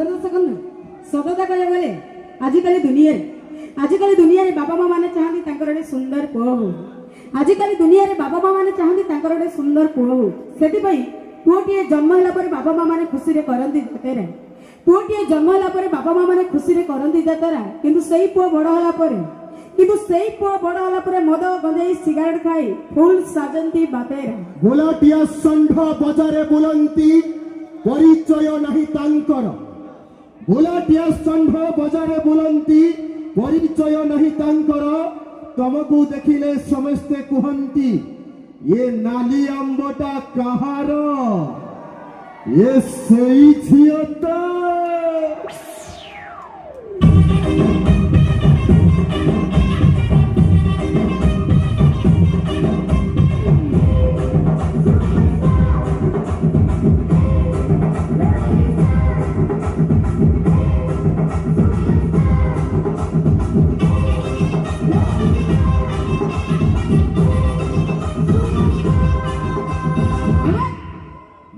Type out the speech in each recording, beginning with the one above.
ସଦର ସେକଣ୍ଡ ସତତା କହିବାକୁ ଗଲେ ଆଜିକାଲି ଦୁନିଆରେ ବାପା ମା ମାନେ ଚାହାନ୍ତି ତାଙ୍କର ଗୋଟେ ସୁନ୍ଦର ପୁଅ ହଉ। ଆଜିକାଲି ଦୁନିଆରେ ବାପା ମା ମାନେ ଚାହାନ୍ତି ତାଙ୍କର ଗୋଟେ ସୁନ୍ଦର ପୁଅ ହଉ। ସେଥିପାଇଁ ପୁଅଟିଏ ଜନ୍ମ ହେଲା ପରେ ବାପା ମା ମାନେ ଖୁସିରେ କରନ୍ତି ଯାତ୍ରା। ପୁଅଟିଏ ଜନ୍ମ ହେଲା ପରେ ବାପା ମା ମାନେ ଖୁସିରେ କରନ୍ତି ଯାତ୍ରା। କିନ୍ତୁ ସେଇ ପୁଅ ବଡ଼ ହେଲା ପରେ ମଦ ଗଞ୍ଜେଇ ସିଗାରେଟ ଖାଇ ଫୁଲ ସାଜନ୍ତି ବାତେରା। ବୁଲାଟିଆ ଷଣ୍ଢ ବଜାରେ ବୁଲନ୍ତି ପରିଚୟ ନାହିଁ ତାଙ୍କର। ବୁଲାଟିଆ ଷଣ୍ଢ ବଜାରେ ବୁଲନ୍ତି ପରିଚୟ ନାହିଁ ତାଙ୍କର। ତମକୁ ଦେଖିଲେ ସମସ୍ତେ କୁହନ୍ତି ଏ ନାଲି ଆମ୍ବଟା କାହାର? ଏ ସେଇ ଝିଅ ତ।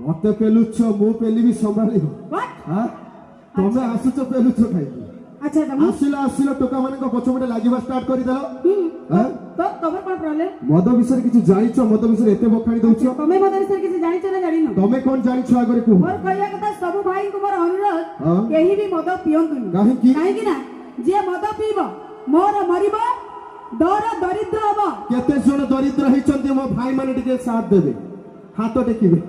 मत पेलुच मु पेलिबी संभाली हां तमे आसुच पेलुच खाइबी। अच्छा आसिलो टोका माने को पछपटे लागिबा स्टार्ट करि देलो। हां तो तमर कोन प्रॉब्लम? मद विषय किछ जानिछ? मद विषय एते बखाणी दउछ? तमे मद विषय किछ जानिछ ना जानिनो? तमे कोन जानिछ आगरे को? मोर कहया कथा सब भाई को मोर अनुरोध केही भी मद पियंतुनी। काहे कि ना जे मद पीबो मोर मरिबो दर दरिद्र हबो। केते जण दरिद्र हिचंती मो भाई माने टिके साथ देबे हाथ टेकिबे।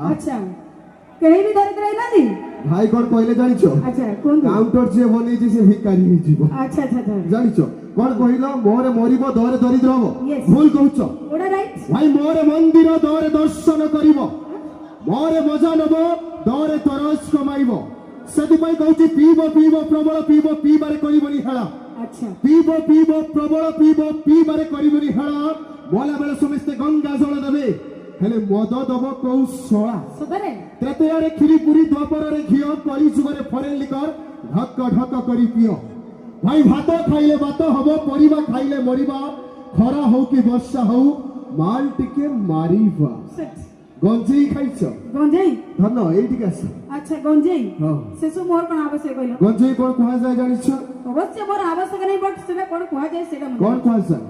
अच्छा केही भी दरिद्र है ना दी भाई कोन कहले जानिछो? अच्छा कोन काउंटर जे बनै जे से भिखारी हि जीवो। अच्छा जानिछो कोन कहिलो मोरे मरिबो दरे दरिद्र हबो? भूल कहउछो ओडा राइट भाई। मोरे मंदिर दरे दर्शन करिवो मोरे मजा नबो दरे तरस कमाइबो। सेति पई कहउची पीबो प्रबल पीबो पीबारे करिबोनी हेला। अच्छा पीबो प्रबल पीबो पीबारे करिबोनी हेला। बोला बेले समस्त गंगा जल देबे हेले मद दब कौशला सदरे त्रेतयारे खिरी पुरी द्वापरे घियो कली जुगरे फरेन लिकर ढक ढक करी पियो। भाई भात खाइले बात हबो परिबा खाइले मरिबा खरा हो कि वर्षा हो माल टिके मारिबा। गंजेई खाइछो? गंजेई धन एठी कास। अच्छा गंजेई हां सेसु मोर कोन आवश्यक कहिलो? गंजेई कोन कहा जाय जानिछो? अवश्य मोर आवश्यक नै बट सेटा कोन कहा जाय सेटा मन कोन कहा जाय?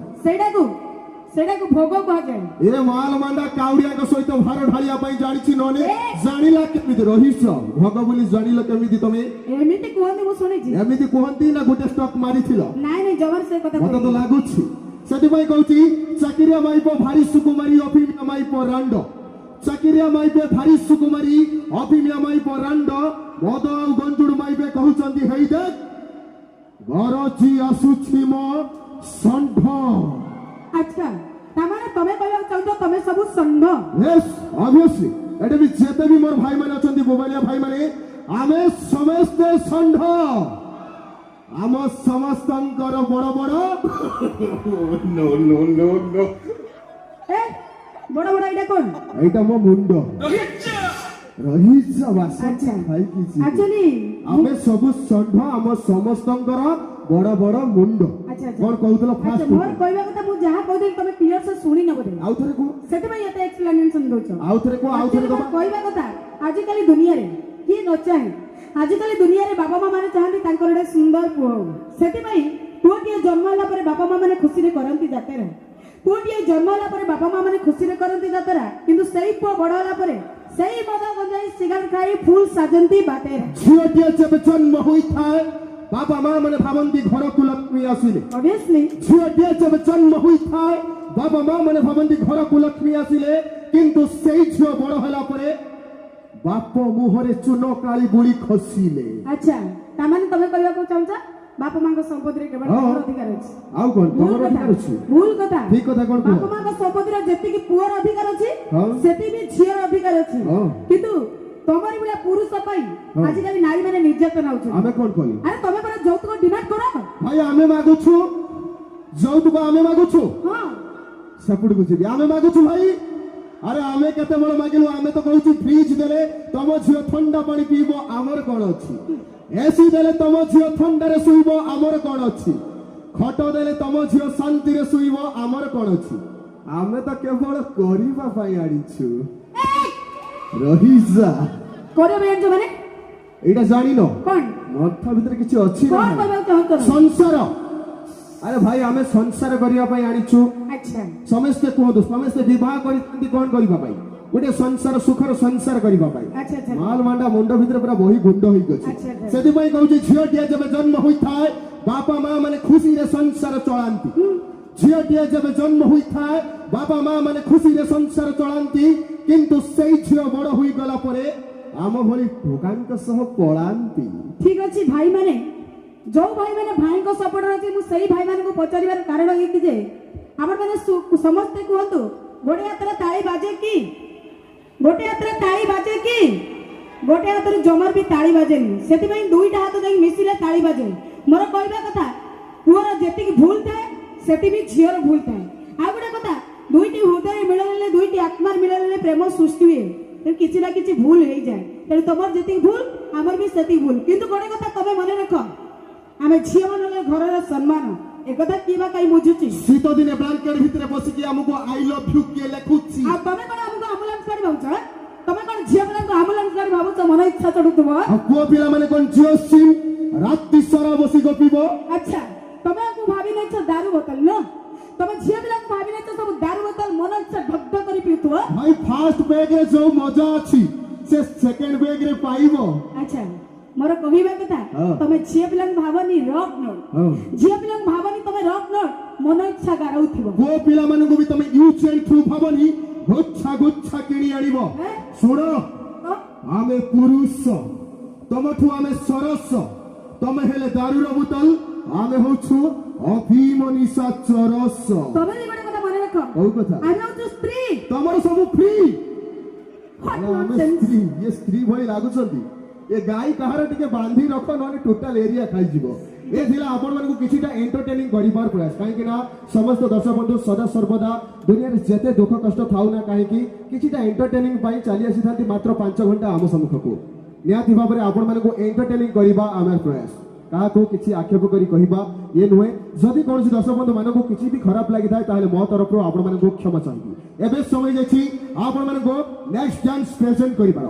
सेटा को भोग कहा जाय। ए माल मांडा काउडिया को सहित भार ढालिया पई जानिछि नने जानिला केमिति रहिछ भोग बोली जानिला केमिति तमे? एमिति कोहंती मु सुनिछि। एमिति कोहंती ना गोटे स्टॉक मारिथिलो? नाइ जबर से कथा मत तो लागुछि। सेति पई कहउछि चाकिरिया माइपो भारी सुकुमारी अफिमिया माइपो रांड। चाकिरिया माइपे भारी सुकुमारी अफिमिया माइपो रांड। मद आ गंजुड माइपे कहउचंती हेइ देख गरजी आसुछि मो षण्ढ। अच्छा तामाने तमे कहया चाहतो तमे सब षण्ढ? यस ऑब्वियसली एटे भी जेते भी मोर भाई माने अछंती मोबाइलिया भाई माने आमे समस्त षण्ढ। आम समस्तंकर बड़ बड़ नो नो नो नो ए बड़ बड़ एटा कोन? एटा मो मुंडो रहिसा वास। अच्छा भाई किछि एक्चुअली आमे सब षण्ढ आम समस्तंकर बड़ बड़ मुंडो। अच्छा कोन कहउतलो फास्ट मोर कहया कथा मु जहा कहदे तमे क्लियर से सुनी न बोले। आउ थरे को सेते भाई एते एक्सप्लेनेशन दोछ। आउ थरे को कहया कथा आज काली दुनिया रे की न चाहे आज काली दुनिया रे बाबा मां माने चाहନ୍ତି तांकर रे सुंदर पुओ। सेते भाई पुओटिए जन्म होला पर बाबा मां माने खुशी रे करंती जातेरा। पुओटिए जन्म होला पर बाबा मां माने खुशी रे करंती जातेरा। किंतु सेई पुओ बड़ होला पर सेई मदा गंजाई सिगारेट खाई फूल साजंती बातेरा। झियोटिए जब जन्म होई थाए बाबा मां माने भावंती घर को लक्ष्मी आसिले। ऑब्वियसली झियोटिए जब जन्म होई थाए बाबा मां माने भावंती घर को लक्ष्मी आसिले। किंतु सेई झियो बड़ होला परे बाप मुहरे चुनो काली बुली खसिले। अच्छा तामाने तमे कहया को चाहता बाप मां को संपत्ति रे केवल तमर अधिकार अछि। आउ कोन तमर अधिकार अछि? भूल कथा ठीक कथा कोन को? बाप मां को संपत्ति रे जेति की पुअर अधिकार अछि सेति भी झियर अधिकार अछि। किंतु तमरी बिला पुरुष पई आज काली नारी माने निर्यातन होउछ। आमे कोन कहली? अरे तमे पर जौतुक डिमांड करो भाई आमे मागुछु जौतुक आमे मागुछु। हां सपुड गुछि आमे मागुछु भाई। अरे आमे केते बड़ मागिलु आमे तो कहउछु फ्रिज देले तम झियो ठंडा पानी पीबो आमर कोन अछि? एसी देले तम झियो ठंडा रे सुइबो आमर कोन अछि? खट देले तम झियो शांति रे सुइबो आमर कोन अछि? आमे तो केवल करिबा पई आडिछु। रहिजा करे बेन जो माने ଏଇଟା ଜାଣିନ କଣ ମଠ ଭିତରେ କିଛି ଅଛି ନା କଣ ନାହିଁ? କହିବାକୁ ଚାହୁଁଛ ସଂସାର। ଆରେ ଭାଇ ଆମେ ସଂସାର କରିବା ପାଇଁ ଆଣିଛୁ। ଆଚ୍ଛା ସମସ୍ତେ କୁହନ୍ତୁ ସମସ୍ତେ ବିବାହ କରିଥାନ୍ତି କଣ କରିବା ପାଇଁ? ଗୋଟେ ସଂସାର ସୁଖର ସଂସାର କରିବା ପାଇଁ। ଆଚ୍ଛା ଆଚ୍ଛା ମାଲ ମାଣ୍ଡା ମୁଣ୍ଡ ଭିତରେ ପୁରା ବହି ଗୁଣ୍ଡ ହେଇକି ଅଛି। ଆଚ୍ଛା, ଆଚ୍ଛା। ସେଥିପାଇଁ କହୁଛି ଝିଅଟିଏ ଯେବେ ଜନ୍ମ ହୋଇଥାଏ ବାପା ମା ମାନେ ଖୁସିରେ ସଂସାର ଚଳାନ୍ତି। ଝିଅଟିଏ ଯେବେ ଜନ୍ମ ହୋଇଥାଏ ବାପା ମା ମାନେ ଖୁସିରେ ସଂସାର ଚଳାନ୍ତି, କିନ୍ତୁ ସେଇ ଝିଅ ବଡ ହୋଇଗଲା ପରେ ଆମ ଭଳି ଟୋକାଙ୍କ ସହ ପଳାନ୍ତି। ଠିକ ଅଛି ଭାଇମାନେ, ଯୋଉ ଭାଇମାନେ ଭାଇଙ୍କ ସପୋର୍ଟରେ ଅଛି ମୁଁ ସେଇ ଭାଇମାନଙ୍କୁ ପଚାରିବାର କାରଣ ଏଇକି ଯେ ଆପଣମାନେ ସମସ୍ତେ କୁହନ୍ତୁ ଗୋଟେ ହାତରେ ତାଳି ବାଜେ କି? ଗୋଟେ ହାତରେ ତାଳି ବାଜେ କି? ଗୋଟେ ହାତରେ ଜମାର ବି ତାଳି ବାଜେନି। ସେଥିପାଇଁ ଦୁଇଟା ହାତ ଯାଇକି ମିଶିଲେ ତାଳି ବାଜେ। ମୋର କହିବା କଥା ପୁଅର ଯେତିକି ଭୁଲ ଥାଏ ସେଠି ବି ଝିଅର ଭୁଲ ଥାଏ। ଆଉ ଗୋଟେ କଥା ଦୁଇଟି ହୃଦୟ ମିଳନରେ ଦୁଇଟି ଆତ୍ମାର ମିଳନରେ ପ୍ରେମ ସୃଷ୍ଟି ହୁଏ। ତେଣୁ କିଛି ନା କିଛି ଭୁଲ ହେଇଯାଏ। ତେଣୁ ତମର ଯେତିକି ଭୁଲ ଆମର ବି ସେତିକି ଭୁଲ। କିନ୍ତୁ ଗୋଟେ କଥା ତମେ ମନେ ରଖ, ଆମେ ଝିଅ ମାନଙ୍କ ଘରର ସମ୍ମାନ একথা কি বা কাই বুঝুছি। শীত দিনে ব্লাঙ্কেট ভিতরে বসিকি আমাকে আই লভ ইউ কিଏ লেখুছি। ଆଉ ତମେ କଣ ଆମକୁ ଆମ୍ବୁଲାନ୍ସ ଗାଡି ଭାବୁଛ? ତମେ କଣ ଝିଅ ପିଲାଙ୍କୁ ଆମ୍ବୁଲାନ୍ସ ଗାଡି ଭାବୁଛ? ମନ ଇଚ୍ଛା ଚଢୁଥିବ। ଆଉ ପୁଅ ପିଲାମାନେ କଣ ଜିଓ ସିମ୍ ରାତି ସାରା ବସି ଗପିବ? ଆଚ୍ଛା ତମେ ଆମକୁ ଭାବି ନେଇଛ ଦାରୁ ବୋତଲ ନା? ତମେ ଝିଅ ପିଲାଙ୍କୁ ଭାବି ନେଇଛ ସବୁ ଦାରୁ ବୋତଲ ମନ ଇଚ୍ଛା ଢକ୍ ଢକ୍ କରି ପିଉଥିବ। ଭାଇ ଫାର୍ଷ୍ଟ ବେଗ୍ ରେ ଯୋଉ ମଜା ଅଛି ସେ ସେକେଣ୍ଡ ବେଗ୍ ରେ ପାଇବ। ଆଚ୍ଛା ମୋର କହିବା କଥା ହଁ। ତମେ ଝିଅ ପିଲାଙ୍କୁ ଭାବନି ରକ୍ ନୋଟ୍। ହଁ। ଝିଅ ପିଲାଙ୍କୁ ଭାବନି ତମେ ରକ୍ ନୋଟ୍ ମନ ଇଚ୍ଛା ଗାରଉଥିବ। ପୁଅ ପିଲାମାନଙ୍କୁ ବି ତମେ ୟୁଜ୍ ଆଣ୍ଡ ଥ୍ରୁ ଭାବନି ଗୋଚ୍ଛା ଗୋଚ୍ଛା କିଣି ଆଣିବ। ହେଁ? ଶୁଣ ତ ଆମେ ପୁରୁଷ, ତମଠୁ ଆମେ ସରସ, ତମେ ହେଲେ ଦାରୁର ବୋତଲ, ଆମେ ହଉଛୁ ଅଫିମ ନିଶା ଚରସ। ତମେ ବି ଗୋଟେ କଥା ମନେ ରଖ, କୋଉ କଥା? ଆମେ ହଉଛୁ ସ୍ତ୍ରୀ। ତମର ସବୁ ଫ୍ରି। What ଆମେ nonsense? ସ୍ତ୍ରୀ, ଇଏ ସ୍ତ୍ରୀ ଭଳି ଲାଗୁଛନ୍ତି। ଏ ଗାଈ କାହାର ଟିକେ ବାନ୍ଧି ରଖ ନହେଲେ ଟୋଟାଲ ଏରିଆ ଖାଇଯିବ। ଏ ଥିଲା ଆପଣମାନଙ୍କୁ କିଛିଟା ଏଣ୍ଟରଟେନିଂ କରିବାର ପ୍ରୟାସ। କାହିଁକି ନା ସମସ୍ତ ଦର୍ଶକ ବନ୍ଧୁ ସଦା ସର୍ବଦା ଦୁନିଆରେ ଯେତେ ଦୁଃଖ କଷ୍ଟ ଥାଉ ନା କାହିଁକି କିଛିଟା ଏଣ୍ଟରଟେନିଂ ପାଇଁ ଚାଲି ଆସିଥାନ୍ତି ମାତ୍ର 5 ଘଣ୍ଟା ଆମ ସମ୍ମୁଖକୁ। ନିହାତି ଭାବରେ ଆପଣମାନଙ୍କୁ ଏଣ୍ଟରଟେନିଂ କରିବା ଆମର ପ୍ରୟାସ। କାହାକୁ କିଛି ଆକ୍ଷେପ କରି କହିବା ଇଏ ନୁହେଁ। ଯଦି କୌଣସି ଦର୍ଶକ ବନ୍ଧୁ ମାନଙ୍କୁ କିଛି ବି ଖରାପ ଲାଗିଥାଏ ତାହେଲେ ମୋ ତରଫରୁ ଆପଣମାନଙ୍କୁ କ୍ଷମା ଚାହିଁବି। ଏବେ ସମୟ ଯାଇଛି ଆପଣମାନଙ୍କୁ ନେକ୍ସଟ ଡାନ୍ସ ପ୍ରେଜେଣ୍ଟ କରିବାର।